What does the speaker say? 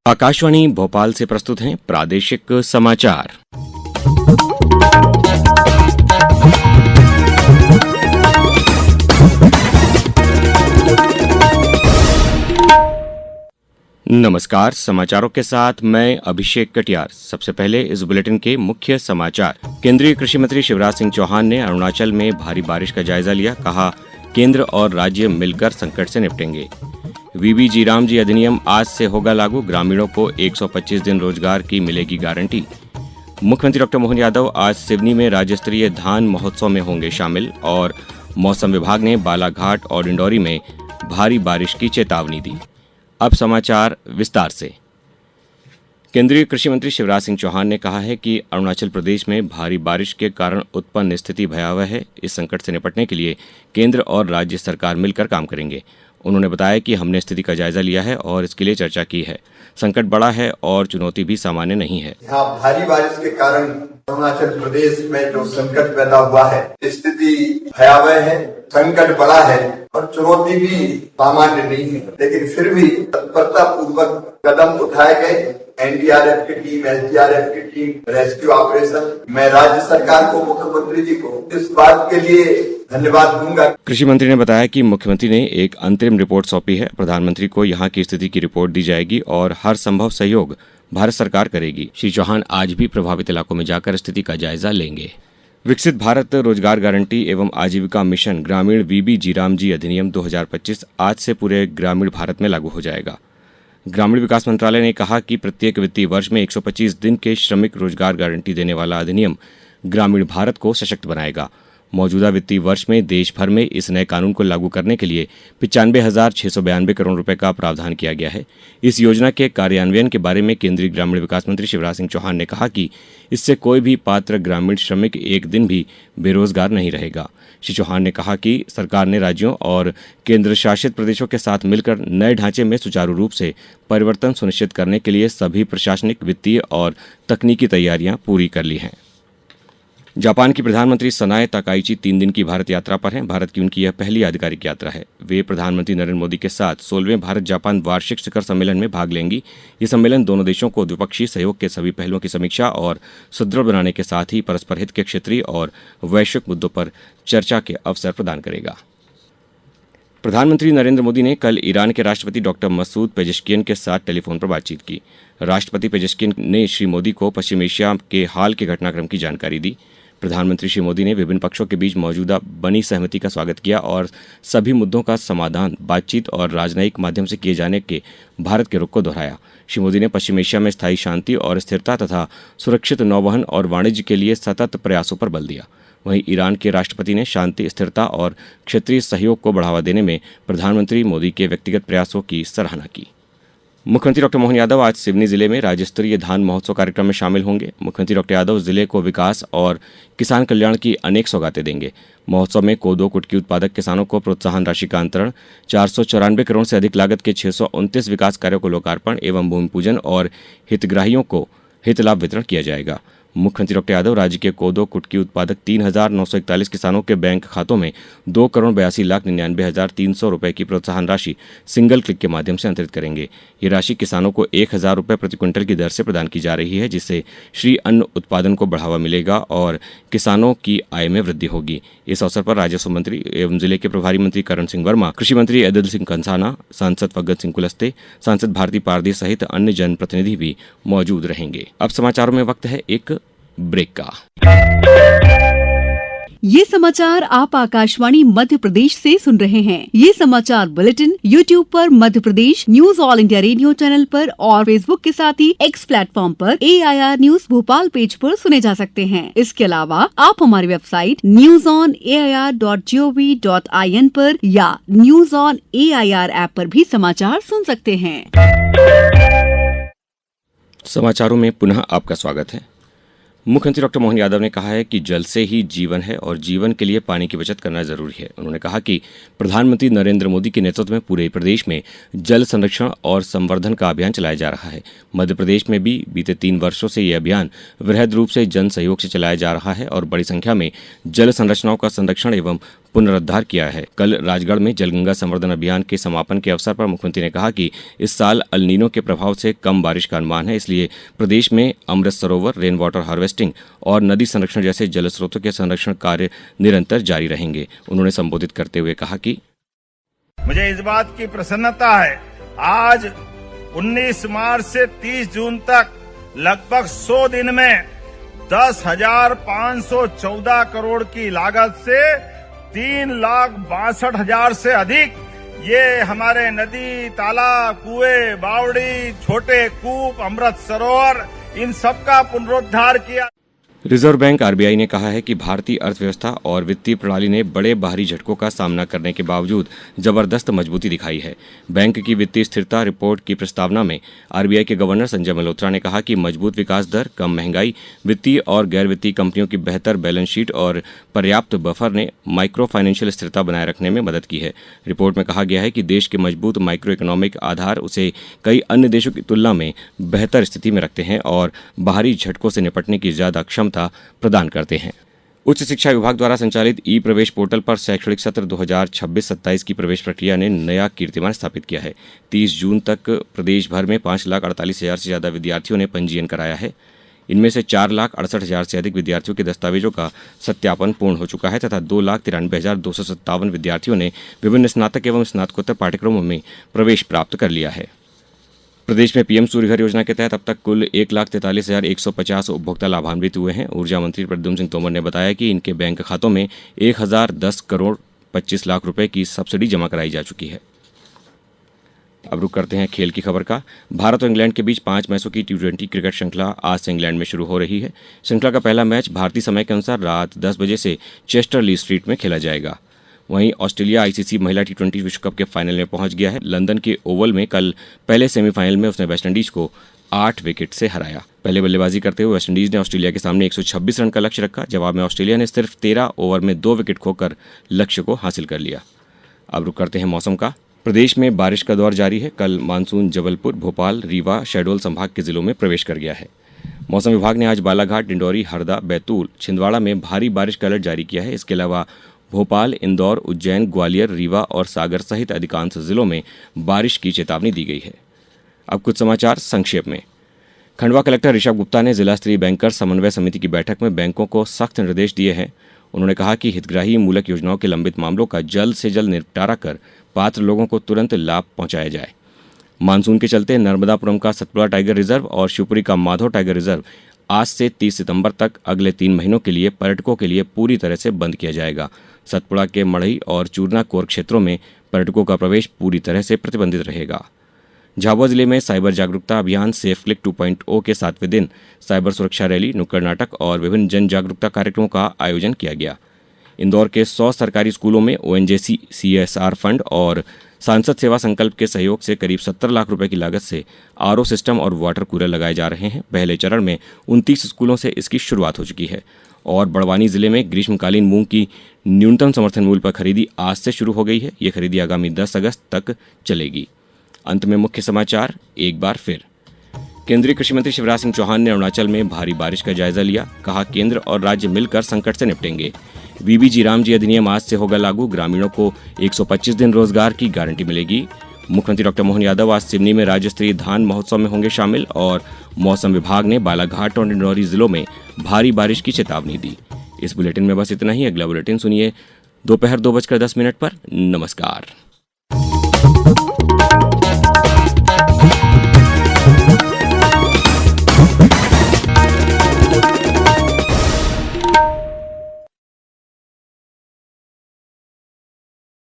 आकाशवाणी भोपाल से प्रस्तुत हैं प्रादेशिक समाचार। नमस्कार, समाचारों के साथ मैं अभिषेक कटियार। सबसे पहले इस बुलेटिन के मुख्य समाचार। केंद्रीय कृषि मंत्री शिवराज सिंह चौहान ने अरुणाचल में भारी बारिश का जायजा लिया। कहा, केंद्र और राज्य मिलकर संकट से निपटेंगे। वीबी जीराम जी अधिनियम आज से होगा लागू। ग्रामीणों को 125 दिन रोजगार की मिलेगी गारंटी। मुख्यमंत्री डॉक्टर मोहन यादव आज सिवनी में राज्य स्तरीय धान महोत्सव में होंगे शामिल। और मौसम विभाग ने बालाघाट और डिंडौरी में भारी बारिश की चेतावनी दी। अब समाचार विस्तार से। केंद्रीय कृषि मंत्री शिवराज सिंह चौहान ने कहा है कि अरुणाचल प्रदेश में भारी बारिश के कारण उत्पन्न स्थिति भयावह है। इस संकट से निपटने के लिए केंद्र और राज्य सरकार मिलकर काम करेंगे। उन्होंने बताया कि हमने स्थिति का जायजा लिया है और इसके लिए चर्चा की है। संकट बड़ा है और चुनौती भी सामान्य नहीं है। यहाँ भारी बारिश के कारण अरुणाचल प्रदेश में जो संकट पैदा हुआ है, स्थिति भयावह है, संकट बड़ा है और चुनौती भी सामान्य नहीं है। लेकिन फिर भी तत्परता पूर्वक कदम उठाए गए। एनडीआरएफ की टीम, एसडीआरएफ की टीम, रेस्क्यू ऑपरेशन। मैं राज्य सरकार को, मुख्यमंत्री जी को इस बात के लिए धन्यवाद दूंगा। कृषि मंत्री ने बताया कि मुख्यमंत्री ने एक अंतरिम रिपोर्ट सौंपी है। प्रधानमंत्री को यहां की स्थिति की रिपोर्ट दी जाएगी और हर संभव सहयोग भारत सरकार करेगी। श्री चौहान आज भी प्रभावित इलाकों में जाकर स्थिति का जायजा लेंगे। विकसित भारत रोजगार गारंटी एवं आजीविका मिशन ग्रामीण वीबी जीराम जी अधिनियम 2025 आज से पूरे ग्रामीण भारत में लागू हो जाएगा। ग्रामीण विकास मंत्रालय ने कहा कि प्रत्येक वित्तीय वर्ष में 125 दिन के श्रमिक रोजगार गारंटी देने वाला अधिनियम ग्रामीण भारत को सशक्त बनाएगा। मौजूदा वित्तीय वर्ष में देश भर में इस नए कानून को लागू करने के लिए 95,692 करोड़ रुपए का प्रावधान किया गया है। इस योजना के कार्यान्वयन के बारे में केंद्रीय ग्रामीण विकास मंत्री शिवराज सिंह चौहान ने कहा कि इससे कोई भी पात्र ग्रामीण श्रमिक एक दिन भी बेरोजगार नहीं रहेगा। श्री चौहान ने कहा कि सरकार ने राज्यों और केंद्र शासित प्रदेशों के साथ मिलकर नए ढांचे में सुचारू रूप से परिवर्तन सुनिश्चित करने के लिए सभी प्रशासनिक, वित्तीय और तकनीकी तैयारियां पूरी कर ली हैं। जापान की प्रधानमंत्री सनाए ताकाइची 3 दिन की भारत यात्रा पर हैं। भारत की उनकी यह पहली आधिकारिक यात्रा है। वे प्रधानमंत्री नरेंद्र मोदी के साथ 16वें भारत जापान वार्षिक शिखर सम्मेलन में भाग लेंगी। ये सम्मेलन दोनों देशों को द्विपक्षीय सहयोग के सभी पहलुओं की समीक्षा और सुदृढ़ बनाने के साथ ही परस्पर हित के क्षेत्रीय और वैश्विक मुद्दों पर चर्चा के अवसर प्रदान करेगा। प्रधानमंत्री नरेंद्र मोदी ने कल ईरान के राष्ट्रपति डॉक्टर मसूद पेजेश्कियन के साथ टेलीफोन पर बातचीत की। राष्ट्रपति पेजेश्कियन ने श्री मोदी को पश्चिम एशिया के हाल के घटनाक्रम की जानकारी दी। प्रधानमंत्री श्री मोदी ने विभिन्न पक्षों के बीच मौजूदा बनी सहमति का स्वागत किया और सभी मुद्दों का समाधान बातचीत और राजनयिक माध्यम से किए जाने के भारत के रुख को दोहराया। श्री मोदी ने पश्चिम एशिया में स्थायी शांति और स्थिरता तथा सुरक्षित नौवहन और वाणिज्य के लिए सतत प्रयासों पर बल दिया। वहीं ईरान के राष्ट्रपति ने शांति, स्थिरता और क्षेत्रीय सहयोग को बढ़ावा देने में प्रधानमंत्री मोदी के व्यक्तिगत प्रयासों की सराहना की। मुख्यमंत्री डॉक्टर मोहन यादव आज सिवनी जिले में राज्य स्तरीय धान महोत्सव कार्यक्रम में शामिल होंगे। मुख्यमंत्री डॉक्टर यादव जिले को विकास और किसान कल्याण की अनेक सौगातें देंगे। महोत्सव में कोदो कुटकी उत्पादक किसानों को प्रोत्साहन राशि का अंतरण, 494 करोड़ से अधिक लागत के 629 विकास कार्यों को लोकार्पण एवं भूमि पूजन और हितग्राहियों को हित लाभ वितरण किया जाएगा। मुख्यमंत्री डॉक्टर यादव राज्य के कोदो कुटकी उत्पादक 3,941 किसानों के बैंक खातों में 2,82,99,300 रुपए की प्रोत्साहन राशि सिंगल क्लिक के माध्यम से अंतरित करेंगे। ये राशि किसानों को 1,000 रुपए प्रति क्विंटल की दर से प्रदान की जा रही है, जिससे श्री अन्न उत्पादन को बढ़ावा मिलेगा और किसानों की आय में वृद्धि होगी। इस अवसर पर राजस्व मंत्री एवं जिले के प्रभारी मंत्री करण सिंह वर्मा, कृषि मंत्री अदिल सिंह कंसाना, सांसद फग्गन सिंह कुलस्ते, सांसद भारती पारदी सहित अन्य जनप्रतिनिधि भी मौजूद रहेंगे। अब समाचारों में वक्त है एक ब्रेक का। ये समाचार आप आकाशवाणी मध्य प्रदेश से सुन रहे हैं। ये समाचार बुलेटिन YouTube पर Madhya Pradesh news All India Radio channel पर और Facebook के साथ ही X प्लेटफॉर्म पर AIR न्यूज भोपाल पेज पर सुने जा सकते हैं। इसके अलावा आप हमारी वेबसाइट newsonair.gov.in पर या न्यूज ऑन AIR ऐप पर भी समाचार सुन सकते हैं। समाचारों में पुनः आपका स्वागत है। मुख्यमंत्री डॉक्टर मोहन यादव ने कहा है कि जल से ही जीवन है और जीवन के लिए पानी की बचत करना जरूरी है। उन्होंने कहा कि प्रधानमंत्री नरेंद्र मोदी के नेतृत्व में पूरे प्रदेश में जल संरक्षण और संवर्धन का अभियान चलाया जा रहा है। मध्य प्रदेश में भी बीते 3 वर्षों से ये अभियान वृहद रूप से जन सहयोग से चलाया जा रहा है और बड़ी संख्या में जल संरचनाओं का संरक्षण एवं पुनरुद्धार किया है। कल राजगढ़ में जलगंगा संवर्धन अभियान के समापन के अवसर पर मुख्यमंत्री ने कहा कि इस साल अल नीनो के प्रभाव से कम बारिश का अनुमान है, इसलिए प्रदेश में Amrit Sarovar, rain water harvesting और नदी संरक्षण जैसे जल स्रोतों के संरक्षण कार्य निरंतर जारी रहेंगे। उन्होंने संबोधित करते हुए कहा कि मुझे इस बात की प्रसन्नता है, आज 19 मार्च से 30 जून तक लगभग 100 दिन में 10,514 करोड़ की लागत से 3,62,000 से अधिक ये हमारे नदी, तालाब, कुएं, बावड़ी, छोटे कूप, अमृत सरोवर, इन सबका पुनरुद्धार किया। रिजर्व बैंक आरबीआई ने कहा है कि भारतीय अर्थव्यवस्था और वित्तीय प्रणाली ने बड़े बाहरी झटकों का सामना करने के बावजूद जबरदस्त मजबूती दिखाई है। बैंक की वित्तीय स्थिरता रिपोर्ट की प्रस्तावना में आरबीआई के गवर्नर संजय मल्होत्रा ने कहा कि मजबूत विकास दर, कम महंगाई, वित्तीय और गैर वित्तीय कंपनियों की बेहतर बैलेंस शीट और पर्याप्त बफर ने माइक्रो फाइनेंशियल स्थिरता बनाए रखने में मदद की है। रिपोर्ट में कहा गया है कि देश के मजबूत माइक्रो इकोनॉमिक आधार उसे कई अन्य देशों की तुलना में बेहतर स्थिति में रखते हैं और बाहरी झटकों से निपटने की ज्यादा क्षमता प्रदान करते हैं। उच्च शिक्षा विभाग द्वारा संचालित ई प्रवेश पोर्टल पर शैक्षणिक सत्र 2026-27 की प्रवेश प्रक्रिया ने नया कीर्तिमान स्थापित किया है। 30 जून तक प्रदेश भर में 5,48,000 से ज्यादा विद्यार्थियों ने पंजीयन कराया है। इनमें से 4,68,000 से अधिक विद्यार्थियों के दस्तावेजों का सत्यापन पूर्ण हो चुका है तथा 2,93,257 विद्यार्थियों ने विभिन्न स्नातक एवं स्नातकोत्तर पाठ्यक्रमों में प्रवेश प्राप्त कर लिया है। प्रदेश में पीएम सूर्यघर योजना के तहत अब तक कुल 1,43,150 उपभोक्ता लाभान्वित हुए हैं। ऊर्जा मंत्री प्रद्युम्न सिंह तोमर ने बताया कि इनके बैंक खातों में 1,010 करोड़ 25 लाख रुपए की सब्सिडी जमा कराई जा चुकी है। अब रुक करते हैं खेल की खबर का। भारत और इंग्लैंड के बीच 5 मैचों की T20 क्रिकेट श्रृंखला आज से इंग्लैंड में शुरू हो रही है। श्रृंखला का पहला मैच भारतीय समय के अनुसार रात 10 बजे से चेस्टर ली स्ट्रीट में खेला जाएगा। वहीं ऑस्ट्रेलिया आईसीसी महिला T20 विश्व कप के फाइनल में पहुंच गया है। लंदन के ओवल में कल पहले सेमीफाइनल में उसने वेस्टइंडीज को 8 विकेट से हराया। पहले बल्लेबाजी करते हुए वेस्टइंडीज ने ऑस्ट्रेलिया के सामने 126 रन का लक्ष्य रखा। जवाब में ऑस्ट्रेलिया ने सिर्फ 13 ओवर में 2 विकेट खोकर लक्ष्य को हासिल कर लिया। अब रुक करते हैं मौसम का। प्रदेश में बारिश का दौर जारी है। कल मानसून जबलपुर, भोपाल, रीवा, शहडोल संभाग के जिलों में प्रवेश कर गया है। मौसम विभाग ने आज बालाघाट, डिंडौरी, हरदा, बैतूल, छिंदवाड़ा में भारी बारिश का अलर्ट जारी किया है। इसके अलावा भोपाल, इंदौर, उज्जैन, ग्वालियर, रीवा और सागर सहित अधिकांश जिलों में बारिश की चेतावनी दी गई है। अब कुछ समाचार संक्षेप में। खंडवा कलेक्टर ऋषभ गुप्ता ने जिला स्तरीय बैंकर्स समन्वय समिति की बैठक में बैंकों को सख्त निर्देश दिए हैं। उन्होंने कहा कि हितग्राही मूलक योजनाओं के लंबित मामलों का जल्द से जल्द निपटारा कर पात्र लोगों को तुरंत लाभ पहुंचाया जाए। मानसून के चलते नर्मदापुरम का सतपुड़ा टाइगर रिजर्व और शिवपुरी का माधव टाइगर रिजर्व आज से 30 सितंबर तक अगले 3 महीनों के लिए पर्यटकों के लिए पूरी तरह से बंद किया जाएगा। सतपुड़ा के मढ़ई और चूरना कोर क्षेत्रों में पर्यटकों का प्रवेश पूरी तरह से प्रतिबंधित रहेगा। झाबुआ जिले में साइबर जागरूकता अभियान सेफ क्लिक 2.0 के 7वें दिन साइबर सुरक्षा रैली, नुक्कड़ नाटक और विभिन्न जन जागरूकता कार्यक्रमों का आयोजन किया गया। इंदौर के 100 सरकारी स्कूलों में ONGC CSR फंड और सांसद सेवा संकल्प के सहयोग से करीब 70 लाख रुपए की लागत से RO सिस्टम और वाटर कूलर लगाए जा रहे हैं। पहले चरण में 29 स्कूलों से इसकी शुरुआत हो चुकी है। और बड़वानी जिले में ग्रीष्मकालीन मूंग की न्यूनतम समर्थन मूल्य पर खरीदी आज से शुरू हो गई है। ये खरीदी आगामी 10 अगस्त तक चलेगी। अंत में मुख्य समाचार एक बार फिर। केंद्रीय कृषि मंत्री शिवराज सिंह चौहान ने अरुणाचल में भारी बारिश का जायजा लिया। कहा, केंद्र और राज्य मिलकर संकट से निपटेंगे। VBG रामजी अधिनियम आज से होगा लागू। ग्रामीणों को 125 दिन रोजगार की गारंटी मिलेगी। मुख्यमंत्री डॉक्टर मोहन यादव आज सिवनी में राज्य स्तरीय धान महोत्सव में होंगे शामिल। और मौसम विभाग ने बालाघाट और डिंडौरी जिलों में भारी बारिश की चेतावनी दी। इस बुलेटिन में बस इतना ही। अगला बुलेटिन सुनिए दोपहर 2:10 पर। नमस्कार।